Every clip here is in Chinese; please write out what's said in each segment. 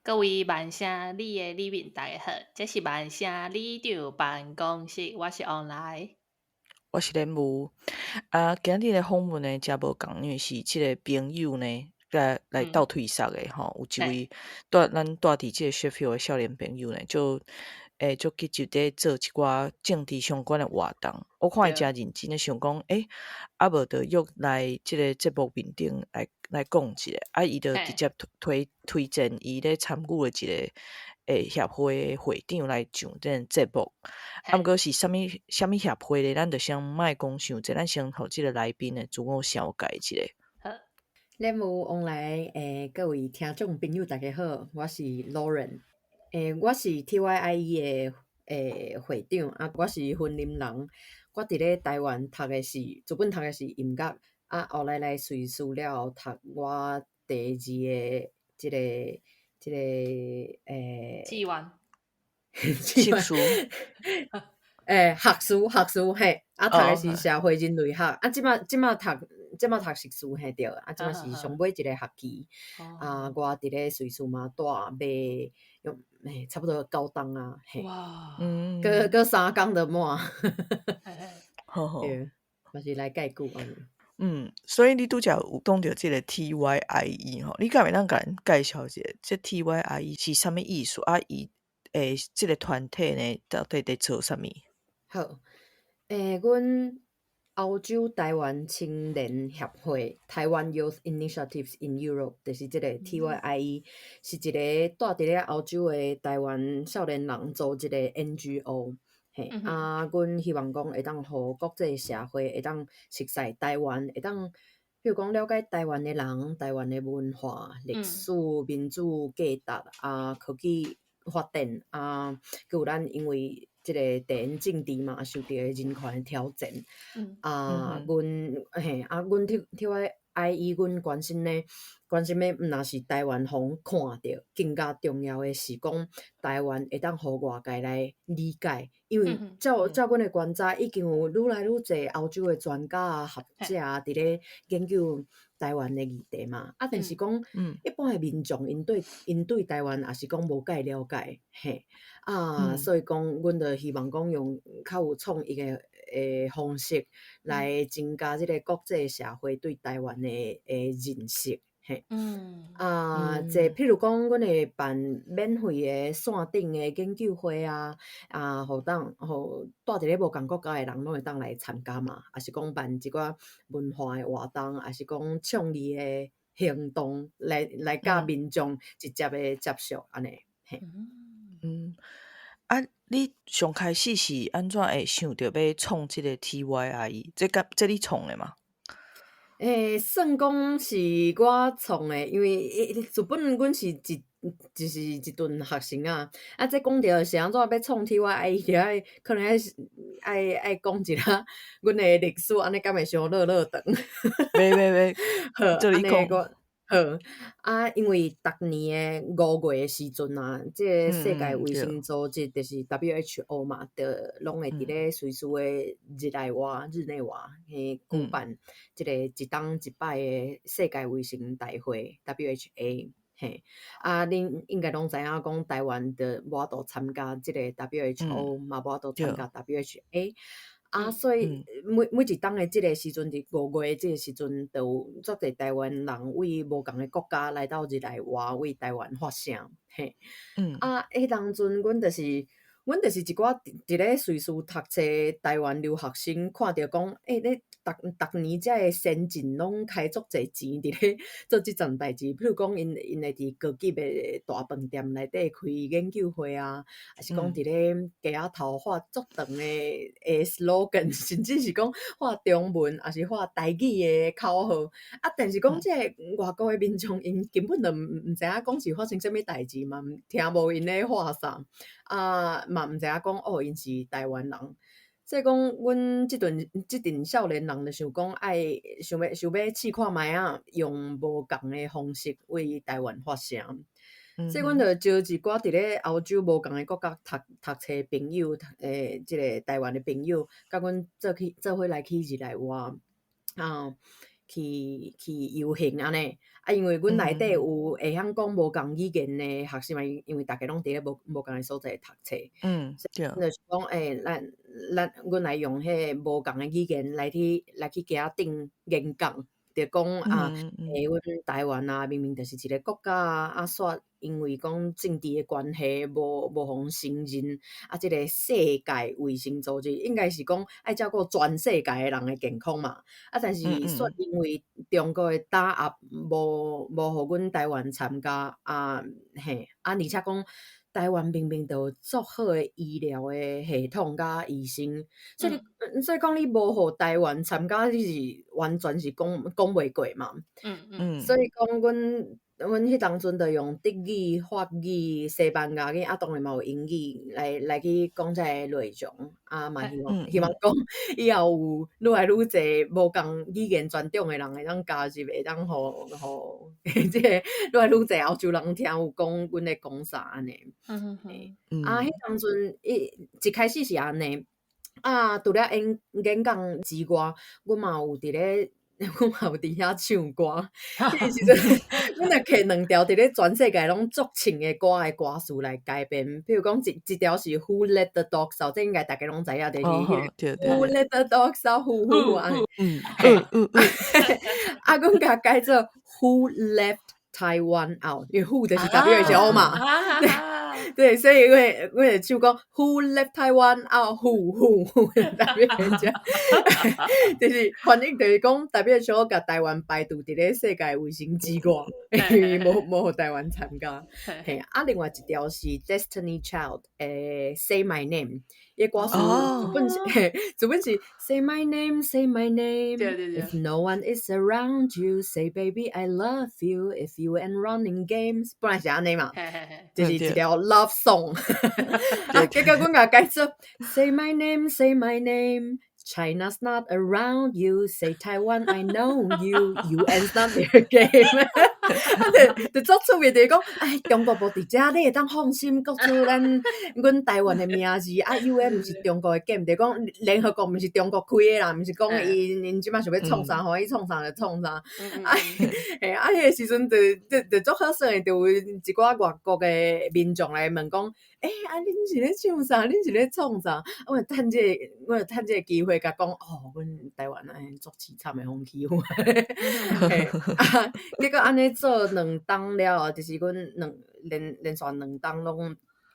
各位万声里的里面大家好，这是万声里长办公室，我是 online。我是莲雾。今日的访问呢，真无共，因为是即个朋友呢，来嗯，斗退缩的吼。有一嘿，位咱住伫即个 Sheffield 的少年朋友呢，就积极伫做一寡政治相关的活动。我看伊对，诚认真诶，想讲，无就约来即个节目面顶来讲一下。伊就直嘿，接推荐伊咧参与诶一个协会诶会长来上这个节目。毋嘿，过是啥物协会咧，咱就先莫讲伤济，咱先互即个来宾诶自我绍介一下。好，咱有往来各位听众朋友，大家好，我是 Lauren。我是 TYIE 的会长我是婚林人。我伫咧台湾读的是，主本读的是音乐，后来瑞士了读我第二个即个纪完，即个姓苏，学士嘿，读的哦，是社会人类学，即马读硕士嘿对，即马是上好好好，尾一个学期。哦，我伫咧瑞士嘛住要用差不多9冬嘿，哇，嗯，搁3工就满，嘿嘿，好好，对，嘛是来解久安尼。所以你拄则有讲着即个 TYIE 吼，你敢会当甲咱介绍一下，即 TYIE 是啥物意思？伊即个团体呢，到底伫做啥物？好，阮欧洲台湾青年协会台湾 Youth Initiatives in Europe，就是即个 嗯 TYIE，是一个住伫咧欧洲的台湾少年人组一个 NGO。嘿，嗯哼，阮希望讲会当互国际社会会当熟悉台湾，会当比如讲了解台湾的人、台湾的文化、历嗯史、民主价值科技发展佮有咱因为即个地缘政治嘛，受到的人权的挑战。嗯哼，阮TYIE，阮关心的毋若是台湾互看着，更加重要的是讲台湾会当互外界来理解，因为嗯哼，照阮的观察，已经有愈来愈侪欧洲的专家学嘿，者伫咧研究台湾的议题嘛。但是嗯讲嗯一般的民众因对台湾也是讲无介了解，嘿。嗯所以讲，阮就希望讲用较有创意的方式嗯来增加即个国际社会对台湾的认识，嘿。嗯即嗯譬如讲，阮会办免费的线顶的研究会互住伫咧无共国家的人拢会当来参加嘛，也是讲办一寡文化的活动，也是讲创意的行动来甲嗯民众直接的接触安尼，嘿。嗯。嗯。你上开始是安怎会想着要创即个 TYIE？这你创诶嘛？算讲是我创诶，因为自本阮是就是一顿学生这讲着是安怎要创 TYI，就可能爱讲一下阮诶历史，安尼敢会伤长。袂，好，做你讲。安尼好，因为逐年诶5月诶时阵即个世界卫对，生组织就是 WHO 嘛，拢会伫嗯咧随时诶日内瓦举嗯办即个一冬一摆诶世界卫生大会 WHA。嘿，恁应该拢知影讲台湾的无法度参加即个 嗯，WHO，嘛无法度对，参加 WHA。嗯所以嗯每一冬的即个时阵，伫5月即个时阵，都有足侪台湾人为无共的国家来到日内瓦为台湾发声。嘿，嗯迄当阵阮就是一寡伫咧瑞士读册台湾留学生，看着讲，咧逐年遮个先进拢开足侪钱伫咧做即阵代志，比如讲因会伫高级的大饭店内底开研究会还是讲嗯伫咧街仔头画足长的slogan，甚至是讲画中文，还是画台语的口号。但是讲嗯即个外国的民众，因根本就毋知影讲是发生啥物代志嘛，听无因咧画啥，嘛毋知影讲因是台湾人。所以讲，阮即阵少年人就想讲，想要试看觅用无共的方式为台湾发声。所以，阮嗯哼，就招一寡伫咧欧洲无共的国家读册朋友，即个台湾的朋友，甲阮做伙来去日内瓦，去游行安尼。因为阮内底有会晓讲无共语言的学生嘛，因为大家拢伫咧无共的所在读册，对，阮就是讲阮来用迄无共的语言来去行顶演讲，就讲阮台湾啊，明明就是一个国家啊，煞因为讲政治的关系，无互承认即个世界卫生组织，应该是讲爱照顾全世界的人的健康嘛。但是煞因为中国的打压，无互阮台湾参加而且讲台湾明明就有足好的医疗的系统甲医生，所以讲你无互台湾参加，你是完全是讲袂过嘛。所以讲阮迄当阵就用德语、法语、西班牙语，当然嘛有英语来去讲这个内容，嘛希望讲以后有愈来愈侪无共语言专长的人会当加入，会当互即个愈来愈侪欧洲人听有讲阮咧讲啥安尼。迄当阵一开始是安尼，除了演讲之外，阮嘛有伫遐唱歌。迄个时阵，阮也摕2条伫咧全世界拢足唱的歌的歌词来改编。比如讲一条是 Who Let the Dogs Out， 这应该大家拢知影，就是 Who Let the Dogs Out， 呼安尼。阮甲改做 Who Left Taiwan Out， 因为 Who 就是 WHO 嘛。对，所以我就唱讲 Who left Taiwan out？ Who 代表人家，就是反正就是讲代表说甲台湾排除伫咧世界卫生之外，因为无互台湾参加。另外一条是 Destiny Child， Say My Name， 伊歌词主本是 Say My Name Say My Name，If No One Is Around You Say Baby I Love You If You Ain't Running Games， 本来是安尼嘛，就是一条 love song， 结果阮甲改做 Say My Name Say My Name，China's not around you. Say Taiwan, I know you. UN's not their game. 就足趣味，就是讲，中国无伫遮，你会当放心讲出阮台湾的名字。UN 毋是中国的 game， 就是讲联合国毋是中国开的啦，毋是讲因即摆想要创啥，互伊创啥就创啥。迄个时阵就足好耍的，就有一寡外国的民众来问讲，恁是咧唱啥？恁是咧创啥？我就趁这个机会甲讲，阮台湾足凄惨的风气。结果安尼做2档了后，就是阮连续2档拢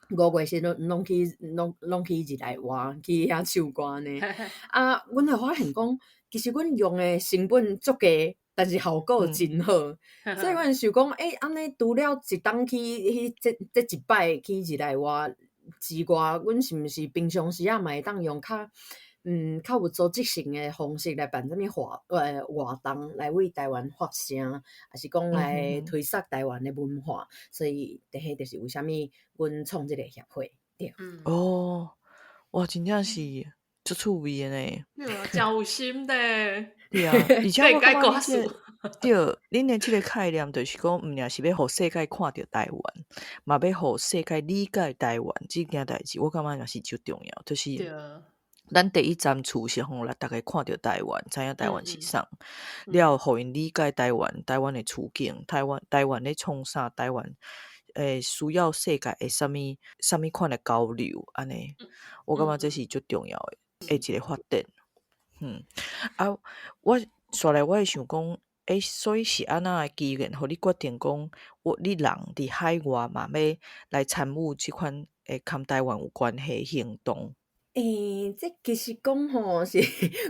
5月时拢去日内瓦去遐唱歌呢。阮就发现讲，其实阮用的成本足低，但是效果真好。所以阮想讲，安尼除了一档去这一摆去日内瓦之外，阮是毋是平常时嘛会当用较有组织性的方式来办什么活动，来为台湾发声，还是讲来推广台湾的文化？所以第迄就是为虾米阮创这个协会。对，哇，真正是足趣味的呢，真有心的。对啊，而且我感觉对，恁的这个概念就是讲，毋仅是要互世界看到台湾，嘛要互世界理解台湾这件代志，我感觉也是最重要，就是。咱第一站出是互大家看到台湾，知影台湾是啥，了互因理解台湾的处境，台湾咧创啥，台湾需要世界的啥物款的交流安尼，我感觉这是最重要的一个发展。我煞来我会想讲，所以是安那的机缘，互你决定讲，你人伫海外嘛要来参与即款跟台湾有关系的行动。这其实讲吼是，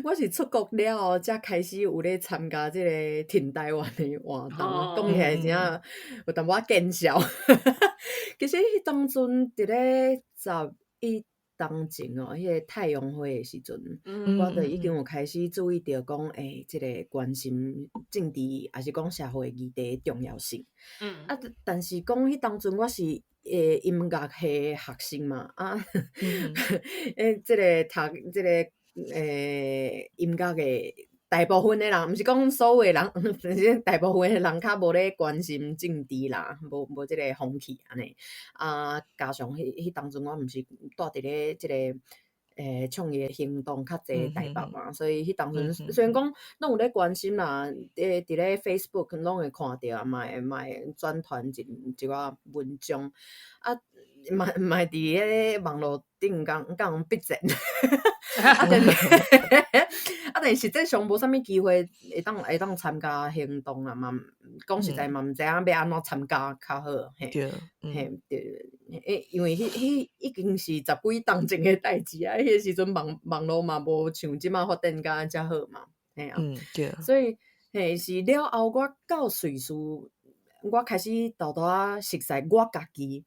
我是出国了后才开始有咧参加这个挺台湾的活动，讲起来真正有淡薄仔见笑。其实迄当阵伫咧11当前迄个太阳花的时阵，我就已经有开始注意到讲，这个关心政治还是讲社会议题的重要性。但是讲迄当阵我是音乐系学生嘛，这个读这个音乐的大部分的人，毋是讲所有的人，大部分的人较无咧关心政治啦，无这个风气安尼。加上迄当阵我毋是住伫咧这个创业行动较济台北嘛，所以迄当阵嗯虽然讲拢有咧关心啦，伫咧 Facebook 拢会看到啊，嘛会转传一寡文章啊。嘛伫咧网络顶讲逼战，但实际上无啥物机会会当参加行动啦嘛。讲实在嘛，毋知影要安怎参加较好，嘿，对，因为迄已经是10几当前的代志啊，迄个时阵网络嘛无像即马发展甲遮好嘛，嘿啊，对，所以嘿是了后，我到瑞士，我开始豆豆仔熟悉我家己。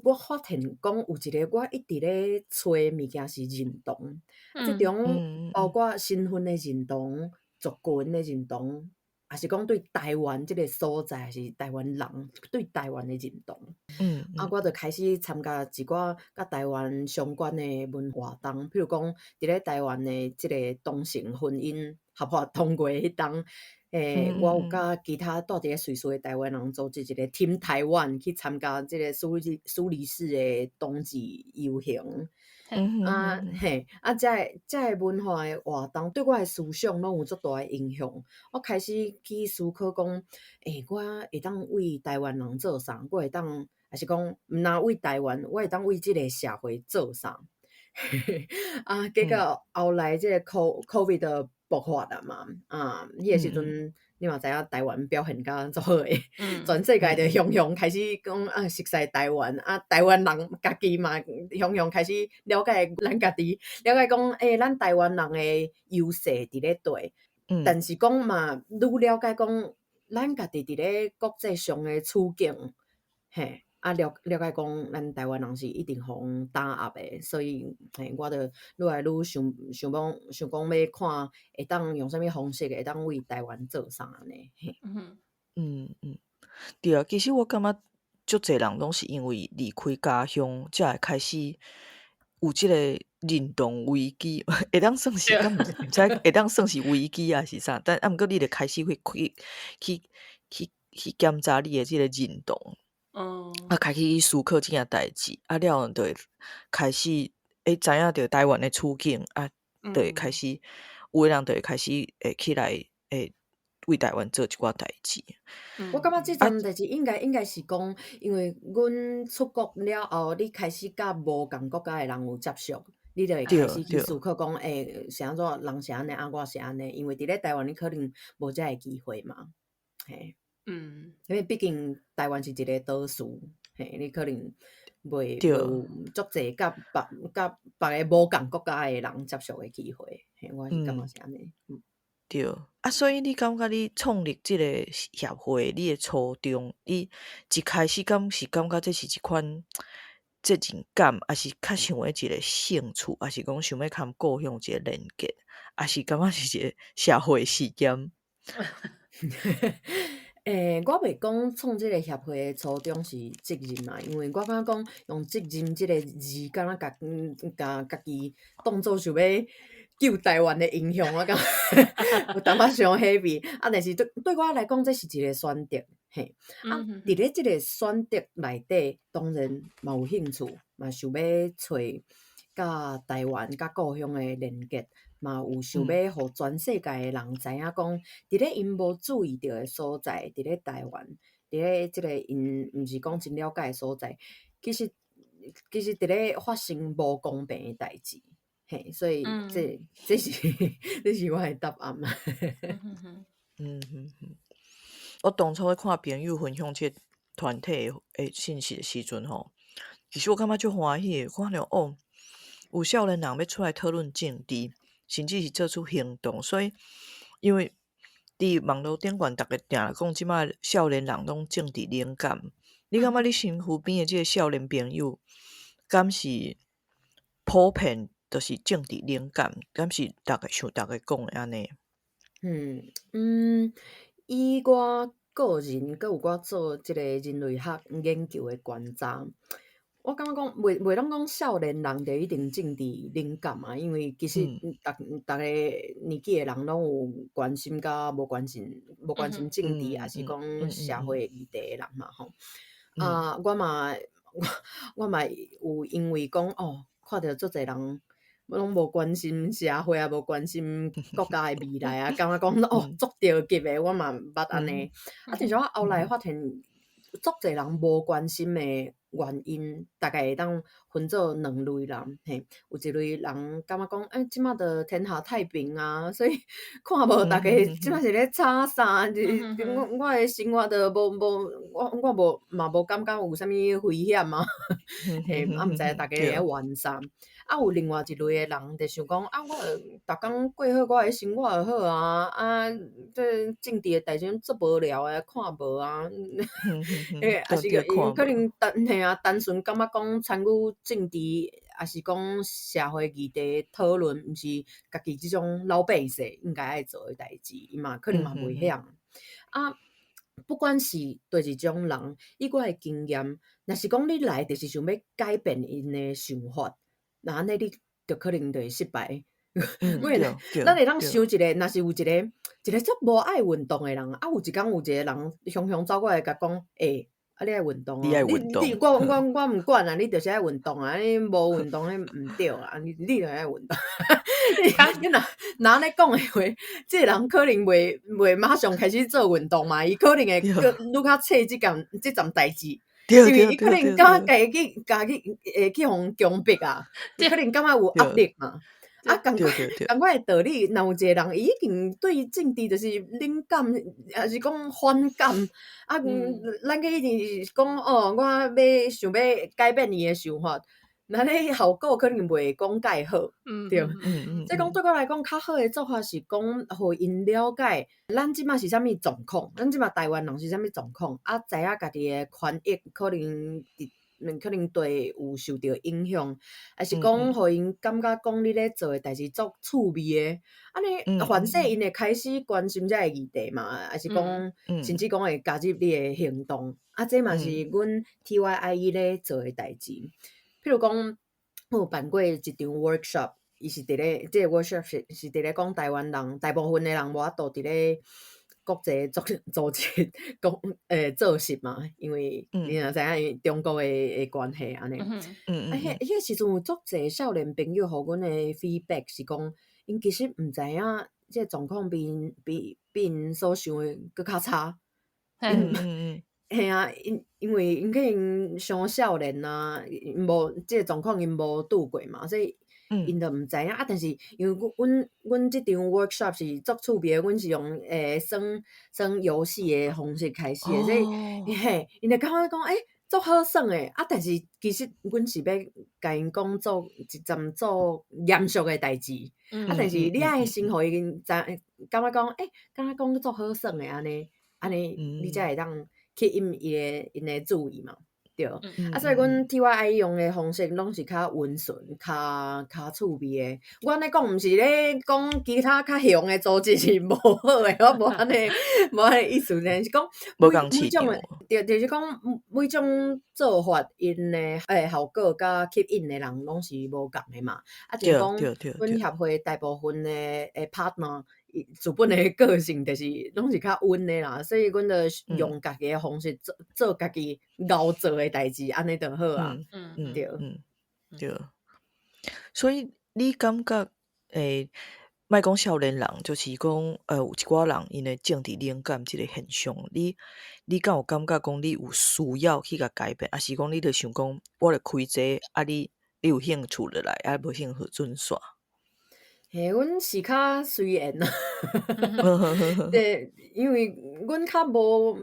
我发现讲有一个我一直咧找物件是认同，即种包括身份的认同、族群的认同，还是讲对台湾即个所在，还是台湾人对台湾的认同。我就开始参加一寡甲台湾相关的文化活动，譬如讲伫咧台湾的即个同性婚姻合法通过迄当。我有甲其他住伫咧瑞士的台湾人组织一个 Team 台湾去参加即个苏黎世的冬至游行。这文化的活动对我的思想拢有足大的影响。我开始去思考讲，我会当为台湾人做啥？我会当，还是讲毋若为台湾，我会当为即个社会做啥？结果后来即个 COVID 的爆发啦嘛，迄个时阵你嘛知影台湾表现甲足好诶，全世界就雄开始讲熟悉台湾，台湾人家己嘛雄开始了解咱家己，了解讲咱台湾人诶优势伫咧对，但是讲嘛愈了解讲咱家己伫咧国际上诶处境，嘿。了解讲，咱台湾人是一定互打压的，所以我就愈来愈想讲要看会当用啥物方式会当为台湾做啥呢？对啊，其实我感觉足侪人拢是因为离开家乡，才会开始有即个认同危机，会当算是敢毋知会当算是危机啊是啥？但毋过你就开始会去检查你的即个认同。开始去思考即件代志，了后就会开始知影着台湾的处境，就会开始有的人就会开始起来为台湾做一寡代志。我感觉即阵代志应该是讲，因为阮出国了后，你开始甲无共国家的人有接触，你就会开始去思考讲，是安怎人是安尼，我是安尼，因为伫咧台湾你可能无遮个机会嘛，嘿。因为毕竟台湾是一个岛屿，你可能袂有足济甲别个无共国家的人接触的机会，我是感觉是安尼。对，所以你感觉你创立即个协会，你的初衷，你一开始敢是感觉这是一款责任感，还是较想要一个兴趣，还是讲想要甲故乡一个连结，还是感觉是一个社会事件？我袂讲创即个协会的初衷是责任嘛，因为我感觉讲用责任即个字，敢若甲家己当作想要救台湾的英雄，我感觉有淡薄伤 heavy。但是对我来讲，这是一个选择，嘿。伫咧即个选择内底，当然嘛有兴趣，嘛想要找甲台湾、甲故乡的连结。嘛有想要互全世界的人知影讲，伫咧因无注意到的所在，伫咧台湾，伫咧即个因毋是讲真了解的所在，其实伫咧发生无公平的代志，嘿，所以这是我的答案嘛。我当初咧看朋友分享即个团体的信息的时阵吼，其实我感觉足欢喜的，看到有少年人要出来讨论政治。甚至是做出行动，所以因为伫网络顶悬，逐个定来讲，即摆少年人拢政治冷感。你感觉你身躯边的即个少年朋友，敢是普遍就是政治冷感，敢是逐个像逐个讲的安尼？以我个人，佮有我做即个人类学研究的观察。我感觉讲，袂当讲少年人就一定政治冷感嘛，因为其实逐个年纪的人拢有关心甲无关心政治，还是讲社会议题的人嘛吼。我嘛有因为讲看到足侪人拢无关心社会啊，无关心国家诶未来啊，感觉讲哦，足着急诶，我嘛捌安尼。啊，但是我后来发现，足侪人无关心诶原因，大概会当分做两类人，嘿，有一类人感觉讲，即马着天下太平啊，所以看无大家即马是咧吵啥，我诶生活着我无嘛无感觉有啥物危险啊，嘿，啊，毋知大家咧玩啥。啊，有另外一类诶人，就想讲啊，我逐工过好我诶生活就好啊，啊，这政治诶代志足无聊诶，看无啊，诶，也是因可能单纯感觉讲参与政治，也是讲社会议题讨论，毋是家己即种老百姓应该爱做诶代志，伊嘛可能嘛袂晓。啊，不管是叨一种人，以我诶经验，若是讲你来就是想要改变因诶想法。那安尼你就可能就会失败。因为咱会当想一个，若是有一个足无爱运动诶人，啊有一工有一个人雄雄走过来甲讲，啊你爱运动哦，我毋管啊，你就是爱运动啊，你无运动迄毋对啊，你就爱运动。你若安尼讲诶话，即个人可能袂马上开始做运动嘛，伊可能会愈较册即阵代志。因为伊可能感觉家己去互强迫啊，可能感觉有压力嘛。啊，同款诶道理，若有一个人伊已经对政治就是冷感，也是讲反感，啊，咱个一定是讲哦，我要想要改变伊诶想法，那咧效果可能袂讲介好，对。即讲对我来讲，较好诶做法是讲，互因了解咱即马是啥物状况，咱即马台湾人是啥物状况，啊，知影家己诶权益可能对有受到影响，还是讲互因感觉讲你咧做诶代志足趣味诶，安尼反正因会开始关心遮个议题嘛，还是讲甚至讲会加入你诶行动，啊，这嘛是阮 TYIE 咧做诶代志。譬如讲，我有办过一场 workshop， 伊是伫咧，即个 workshop 是伫咧讲台湾人大部分诶人无法度伫咧国际组织讲做事嘛，因为你若知影中国诶关系安尼。迄个时阵有足侪少年朋友互阮诶 feedback 是讲，因其实毋知影即个状况比因所想诶搁较差。嘿啊，因为因可能上少年啊，无即个状况因无拄过嘛，所以因就毋知影啊。但是因为阮即场 workshop 是足趣味诶，阮是用耍游戏诶方式开始诶，所以嘿，因就感觉讲足好耍诶啊。但是其实阮是要甲因讲做一阵做严肃诶代志，啊。但是你爱先互因感觉讲感觉讲足好耍诶安尼，你才会当吸引因诶注意嘛，对。啊，所以阮 TYI 用诶方式拢是较温顺、较趣味诶。我安尼讲毋是咧讲其他较凶诶组织是无好诶，我无安尼意思，是讲每种诶，就是讲每种做法因诶效果甲吸引诶人拢是无共诶嘛。啊，就是讲阮协会大部分诶partner。主本的个性就是拢是较温的啦，所以阮就用家己的方式做家己熬做的代志，安尼就好啊。对，对。所以你感觉莫讲少年人，就是讲有一寡人因的政治冷感即个现象，你敢有感觉讲你有需要去甲改变，还是讲你就想讲我著开这啊你有兴趣就来，啊无兴趣准煞？阮是较随缘啦，对，因为阮较无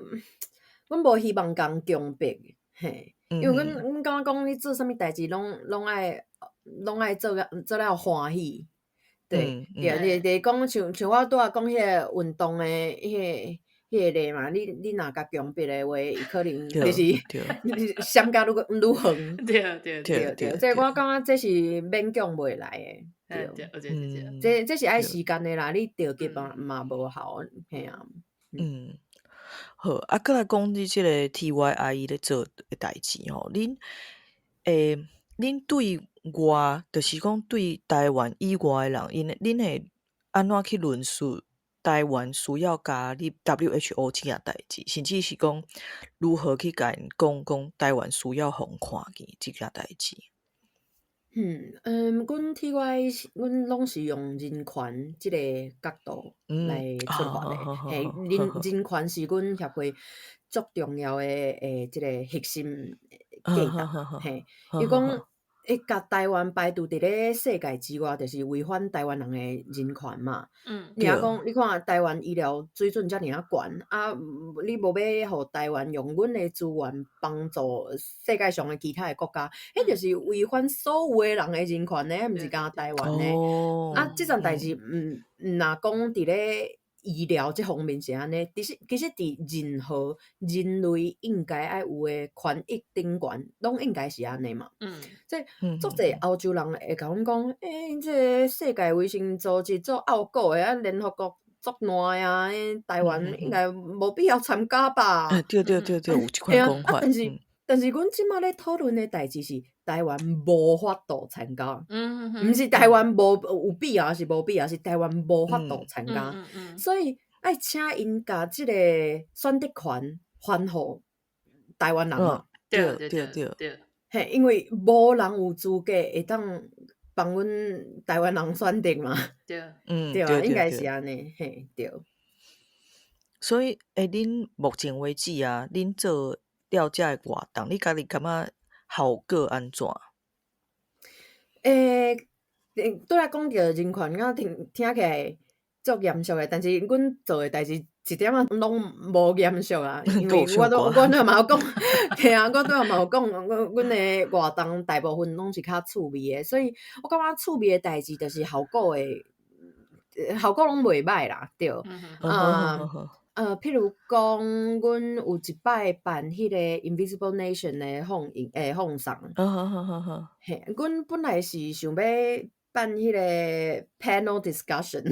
希望共强迫，嘿，因为阮感觉讲你做啥物代志拢爱做了欢喜，对，对，讲像我拄仔讲迄个运动诶，迄个例嘛，你若甲强迫诶话，伊可能就是闪甲愈远。对，这我感觉这是勉强袂来诶。对，这是爱时间的啦，你着急嘛无效，嘿啊。好，啊，搁来讲你即个 TYIE 咧做诶代志吼，恁对外，就是讲对台湾以外诶人，恁会安怎去论述台湾需要加入 WHO 即件代志，甚至是讲如何去甲因讲台湾需要互看见即件代志？阮 TY 阮拢是用人权即个角度来出发的。人权是阮协会足重要的即个核心价值。伊讲甲台湾排除伫咧世界之外，就是违反台湾人的人权嘛。你讲，你看台湾医疗水准遮尔啊悬，你无要互台湾用阮的资源帮助世界上的其他的国家，迄就是违反所有的人的人权呢，毋是敢台湾呢。即件代志，若讲伫咧医疗这方面是安尼，其实伫任何人类应该爱有的权益顶悬，拢应该是安尼嘛。即足侪欧洲人会甲阮讲，即个世界卫生组织做拗过的，联合国足烂啊，台湾应该无必要参加吧？对，有即款讲法。但是阮即马咧讨论的代志是台湾无法度参加，毋是台湾有必要，是无必要，是台湾无法度参加。所以爱请因甲即个选择权还互台湾人嘛。对。嘿，因为无人有资格会当帮阮台湾人选择嘛。对啊，应该是安尼。嘿，对。所以恁目前为止啊，恁做了遮的活动，你家己感觉效果安怎？拄来讲着人权，听起来足严肃的，但是阮做的代志一点仔拢无严肃啊，因为我都嘛有讲，嘿啊，我拄仔嘛有讲，阮的活动大部分拢是较趣味的，所以我感觉趣味的代志就是效果拢袂歹啦，对。譬如讲，阮有一摆办迄个 Invisible Nation 的放送。嘿，阮本来是想要办迄个 panel discussion。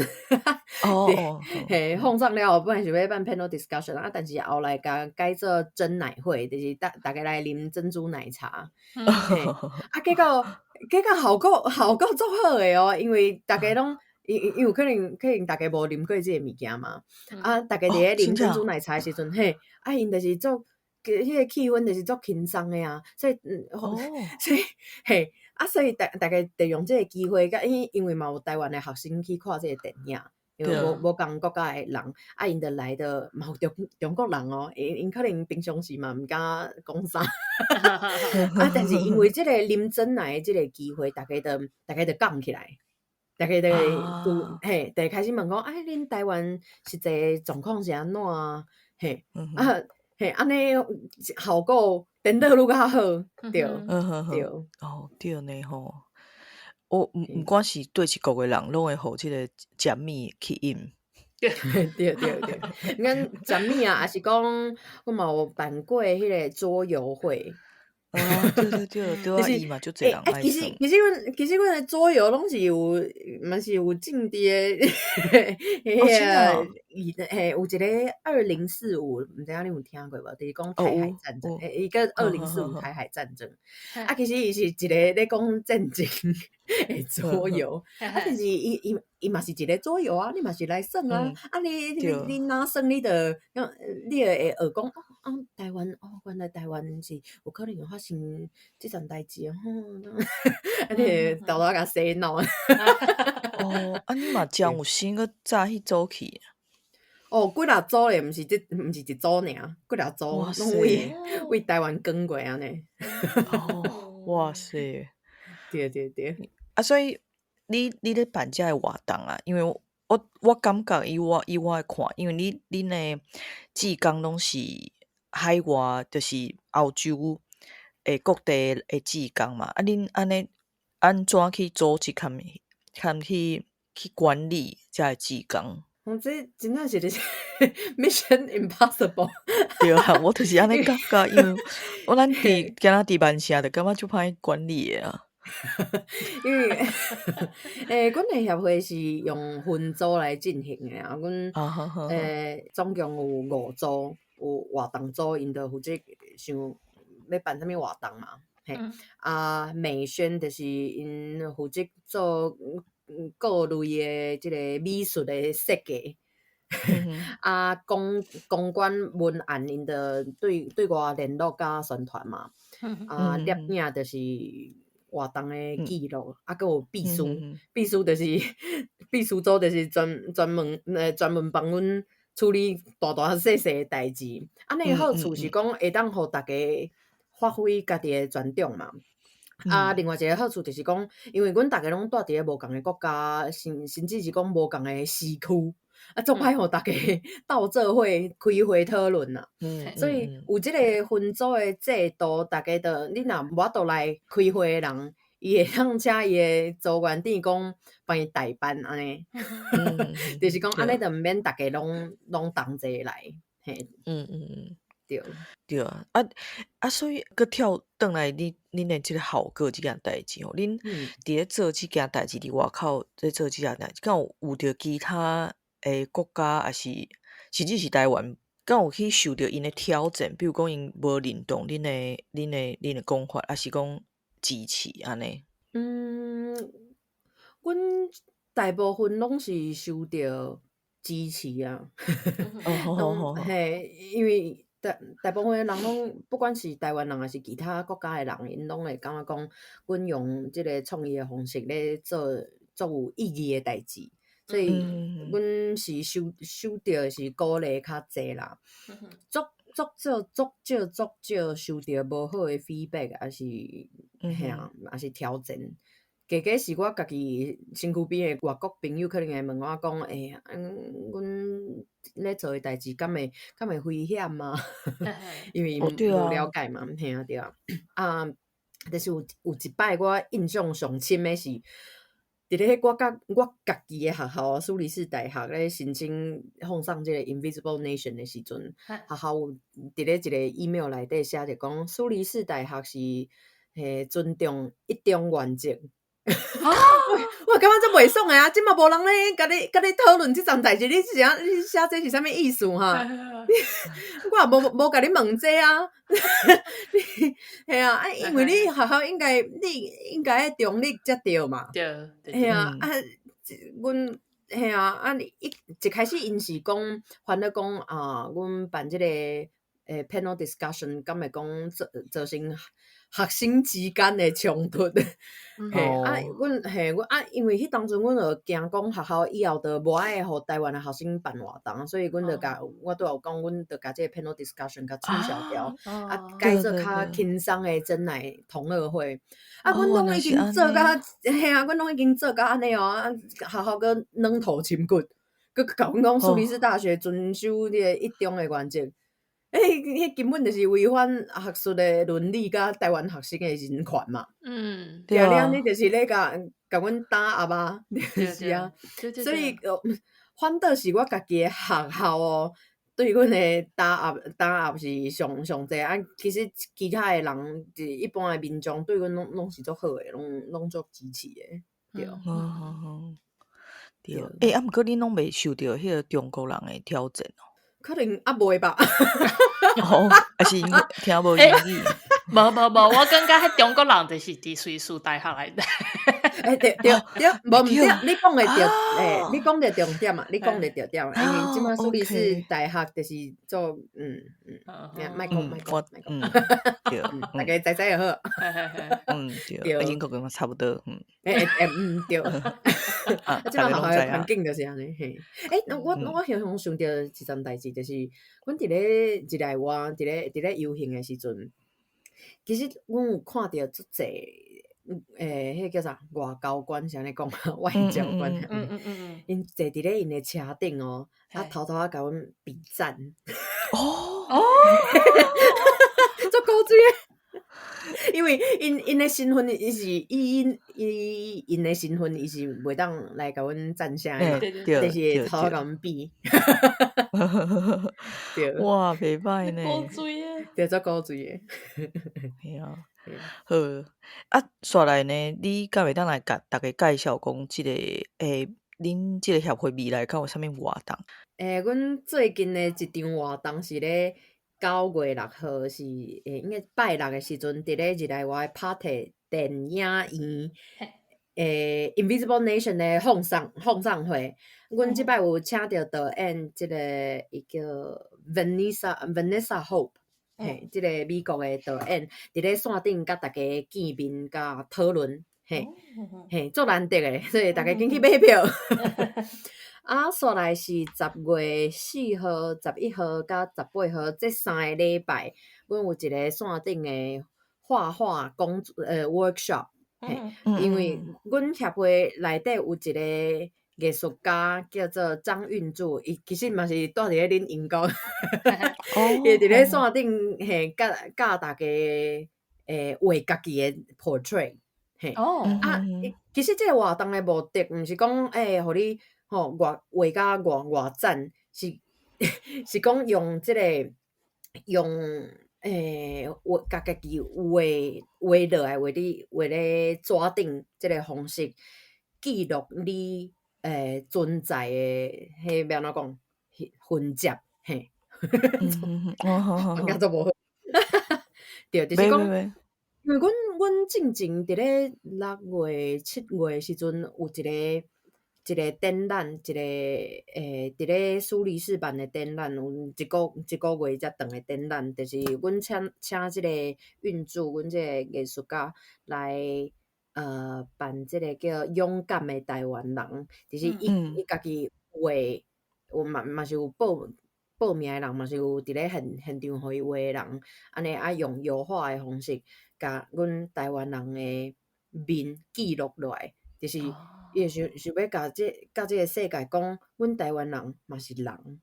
嘿，放送了后，本来想要办 panel discussion 但是后来改做珍奶会，就是大家来啉珍珠奶茶。结果效果足好的哦，因为大家拢。因为可能大家无啉过即个物件嘛，大家伫咧啉珍珠奶茶的时阵，嘿，因就是足，迄个气氛就是足轻松的啊，所以嘿，所以大家得用即个机会，因为嘛有台湾的学生去看即个电影，因为无共国家的人，因就来的嘛有中国人哦，因可能平常时嘛毋敢讲啥，但是因为即个啉珍奶的即个机会，大家就讲起来。大家就开始问讲，恁台湾实际状况是安怎啊？嘿，安尼效果变得愈较好，对。对呢吼。毋管是对一国的人，拢会互即个食米吸引。对。咱食米啊，也是讲，我嘛有办过迄个桌游会。对，伊嘛就侪人爱耍。其实阮的桌游拢是嘛是有政治的，有一个2045，毋知影你有听过无？就是讲台海战争，一个2045台海战争。其实伊是一个咧讲战争的桌游，但是伊嘛是一个桌游啊，你嘛是来耍啊。你若耍你就会学讲台湾原来台湾是有可能发生即件代志你豆豆甲洗脑。你嘛真有心个早去走去。几若组咧，毋是一组尔，几若组拢为台湾捐过安尼。哇塞！对。所以你咧办遮个活动啊，因为我感觉以我的看，因为恁的志工拢是海外，就是欧洲各地的志工嘛。恁安尼安怎去组织去管理遮个志工？这真正是Mission Impossible。对啊，我就是安尼感觉，因为咱今仔伫万城，就感觉就歹管理的啊。因为阮的协会是用分组来进行的啊，阮总共有5组，有活动组，因就负责想要办啥物活动嘛，嘿，美宣就是因负责做各类的即个美术的设计。公关文案因就对外联络甲宣传嘛。摄影就是活动的记录，啊，佮有秘书，嗯秘书就是秘书组，就是专门帮阮处理大细的代志。安尼好处是讲会当互大家发挥家己的专长嘛。另外一个好处就是讲，因为阮大家拢住伫咧无共的国家，甚至是讲无共的时区。总歹互大家斗做伙开会讨论啦。所以有即个分组的制度，大家你若无法度来开会的人，伊会当请伊的组员长讲帮伊代班安尼。就是讲安尼就毋免大家拢同齐来。嘿，对，所以佮跳转来恁的即个效果即件代志吼，恁伫咧做即件代志，伫外口在做即件代志，敢有着其他诶国家，还是甚至是台湾，敢有去受着因的挑战？比如讲因无认同恁的讲法，还是讲支持安尼？阮大部分拢是受着支持啊。嘿，因为大部分的人拢，不管是台湾人还是其他国家的人，因拢会感觉讲，阮用即个创意的方式咧做有意义的代志，所以阮是受着是鼓励较济啦。足少受着无好的 feedback， 还是还是挑战。加是我家己身躯边的外国朋友，可能会问我讲，阮咧做的代志，敢会危险吗？因为无了解嘛，嘿啊对啊。但是有一摆我印象上深的是，伫咧我家己的学校苏黎世大学咧申请放上即个 Invisible Nation 的时阵，学校有伫咧一个 email 内底写着讲，苏黎世大学是尊重一中原则。我感觉这袂爽啊！即嘛无人咧，甲你讨论即桩代志，你写这是啥物意思哈？我也无甲你问这啊。系啊，因为你学校应该中立才对嘛。对。系啊，阮系啊，一开始因是讲烦恼讲阮办即个panel discussion， 敢会讲造成学生之间的冲突。因为迄当阵阮就惊讲学校以后就无爱互台湾的学生办活动，所以阮就我拄有讲，阮就甲即个 panel discussion 甲取消掉，改做较轻松的真来同乐会。阮拢已经做甲，阮拢已经做甲安尼哦，学校搁软土深骨，搁甲阮讲苏黎世大学遵守迄个一中的原则。迄根本就是违反学术的伦理甲台湾学生的人权嘛。对啊，你安尼就是咧甲阮打压啊，就是啊。所以反倒是我家己的学校哦，对阮的打压是上济啊。其实其他的人，一般的民众对阮拢是足好的，拢足支持的。对。对。毋过恁拢袂受着迄个中国人的挑战哦？可能袂吧。还是听无英语？无，我感觉迄中国人就是伫瑞士大学内底。对，无毋对，你讲的对，你讲的重点嘛，你讲的对点，因为即摆苏黎世大学就是做莫讲，对，大家知就好。对，英国跟我差不多，对。即摆学校的环境就是安尼嘿。我想想到一桩代志，就是阮伫咧一内外伫咧游行的时阵，其实阮有看到足济。迄叫啥外交官是安尼讲外交官。因坐伫咧因的车顶哦，偷偷甲阮比赞。足古锥的。因为因的身份，伊是因的身份，伊是袂当来甲阮赞声的嘛，但是偷偷甲阮比。对。哇，袂歹呢。古锥的。对，足古锥的。系啊。好，煞来呢，你敢会当来甲大家介绍讲即个恁即个协会未来敢有啥物活动？阮最近的一场活动是咧9月6號，是应该拜六的时阵，伫咧日内外的 Party 电影院Invisible Nation 的放送会。阮即摆有请到导演，即个伊叫 Vanessa Hope。嘿，即个美国的导演伫咧线顶甲大家见面甲讨论，嘿，嘿，足难得诶，所以大家紧去买票。啊，煞来是10月4号、11号甲18号这3个礼拜，阮有一个线顶诶画画workshop，嘿，因为阮协会内底有一个艺术家叫做张运柱，伊其实嘛是住伫咧恁英国，伊伫咧线顶嘿教大家画家己诶 portrait， 嘿，啊，其实即个活动诶目的毋是讲互你吼画甲偌赞，是是讲用即个用家己画落来画咧纸顶即个方式记录你存在诶迄要安怎讲痕迹，嘿，讲做无好，对，就是讲，因为阮进前伫咧6月、7月时阵有一个展览，一个伫咧苏黎世办的展览，有一个月才长的展览，就是阮请即个运柱，阮即个艺术家来办即个叫勇敢的台湾人，就是伊家己画，有嘛是有报名的人，嘛是有伫咧现场互伊画的人，安尼用油画的方式，甲阮台湾人的面记录落来，就是伊想要甲即个世界讲，阮台湾人嘛是人，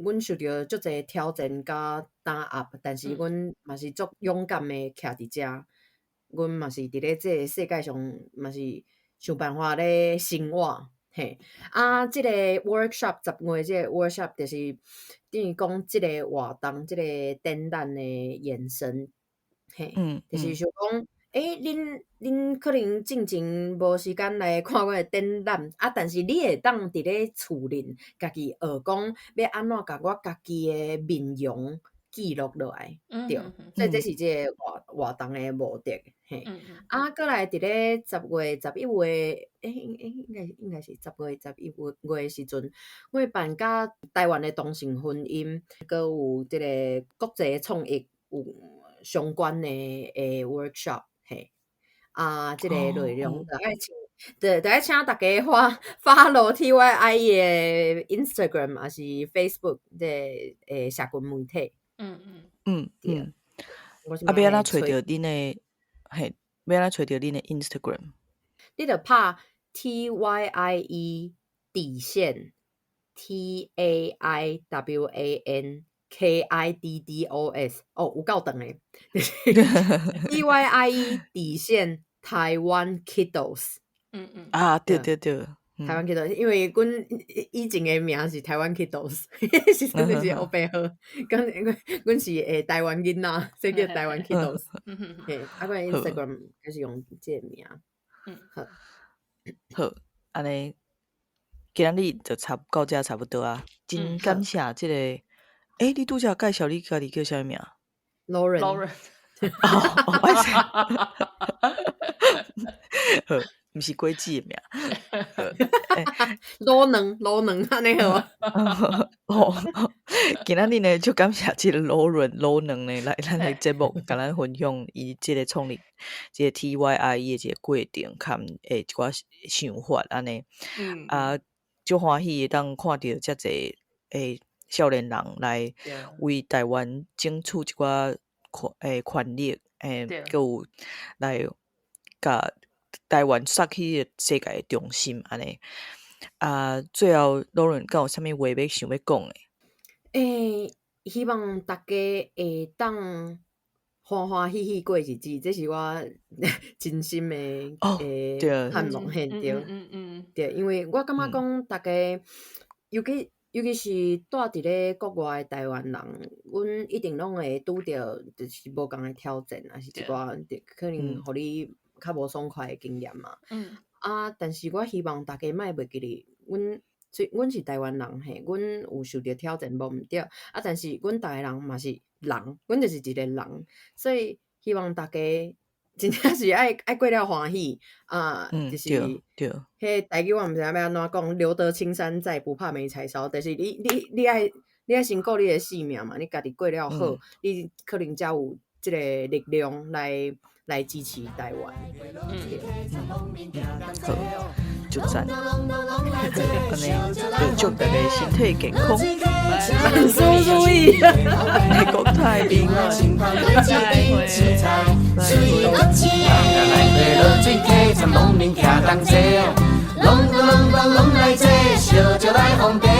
阮受着足侪挑战甲打压，但是阮嘛是足勇敢的徛伫遮，阮嘛是伫咧即个世界上嘛是想办法咧生活。嘿，即个 workshop 10月即个 workshop 就是等于讲即个活动、即个展览的延伸，嘿，就是想讲，恁可能进前无时间来看阮的展览，但是你会当伫咧厝内家己学讲要安怎甲我家己的面容记录落来，对，所以这是即个活动的目的，嘿，过来伫咧10月、11月，应该是10月、11月时阵，我办甲台湾的同性婚姻，佮有即个国际创意有相关的workshop， 嘿，即个内容就爱请大家follow TYI 的 Instagram 还是 Facebook 的社群媒体。要安怎找着恁的？嘿，要安怎找着恁的 Instagram？ 你就拍 TYIE 底线 TAIWANKIDDOS， 有够长的TYIE 底线台湾 Kiddos， 对。台湾 Kiddos， 因为阮以前的名是台湾 Kiddos， 时阵就是黑白号，阮是台湾囡仔，所以叫台湾 Kiddos。阮 Instagram 就是用这个名。好，安尼今日就到这差不多啊。真感谢即个，你拄则介绍你家己叫啥物名 ？Lauren。好，毋是果子的名。老卵安尼好。今仔日呢，就感谢即个老卵呢来咱的节目，甲咱分享伊即个创立即个 TYIE 的即个过程，含一寡想法安尼。足欢喜当看到遮济少年人来为台湾争取一寡权利，佮有来甲台湾刷起世界的中心安尼。最后Lauren敢有啥物话要想要讲的？希望大家会当欢欢喜喜过日子，这是我真心的盼望，对，对，因为我感觉讲大家，尤其是住伫咧国外的台湾人，阮一定拢会拄着就是无共的挑战，还是一寡可能互你较无爽快的经验嘛。但是我希望大家莫袂记咧，阮是台湾人嘿，阮有受着挑战无毋对，但是阮逐个人嘛是人，阮就是一个人，所以希望大家真正是爱过了欢喜就是迄台语我毋知影要安怎讲，留得青山在，不怕没柴烧。但是你你爱先顾你的性命嘛，你家己过了好，你可能才有即个力量来支持台湾。好，就赞。安尼就祝大家身体健康，万事如意，美国太平安。来坐，小酒来放电。